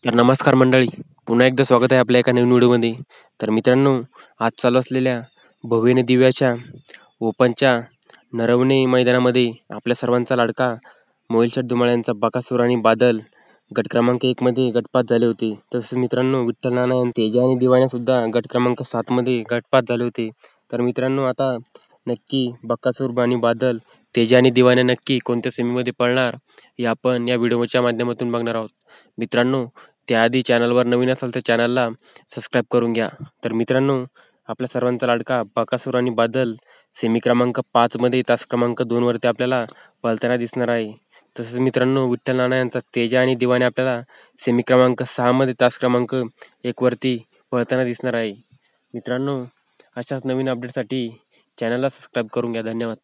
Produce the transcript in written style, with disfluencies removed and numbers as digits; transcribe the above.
तर नमस्कार मंडळी, पुन्हा एकदा स्वागत आहे आपल्या एका नवीन व्हिडिओमध्ये. तर मित्रांनो, आज चालू असलेल्या भव्य दिव्याच्या ओपनच्या नरवणे मैदानामध्ये आपल्या सर्वांचा लाडका मोहिल शेठ धुमाळ यांचा बकासूर आणि बादल गट क्रमांक 1 मध्ये गटपात झाले होते. तसेच मित्रांनो, विठ्ठल नाना आणि तेजा आणि दिवाने सुद्धा गट क्रमांक 7 मध्ये गटपात झाले होते. तर मित्रांनो, आता नक्की बकासूर आणि बादल, तेजा आणि दिवाने नक्की कोणत्या सेमीमध्ये पळणार हे आपण या व्हिडिओच्या माध्यमातून बघणार आहोत. मित्रांनो, त्याआधी चॅनलवर नवीन असाल तर चॅनलला सबस्क्राईब करून घ्या. तर मित्रांनो, आपल्या सर्वांचा लाडका बकासूर आणि बादल सेमी क्रमांक 5 मध्ये तास क्रमांक 2 वरती आपल्याला पळताना दिसणार आहे. तसंच मित्रांनो, विठ्ठल नाना यांचा तेजा आणि दिवाने आपल्याला सेमी क्रमांक 6 मध्ये तास क्रमांक 1 वरती पळताना दिसणार आहे. मित्रांनो, अशाच नवीन अपडेटसाठी चॅनलला सबस्क्राईब करून घ्या. धन्यवाद.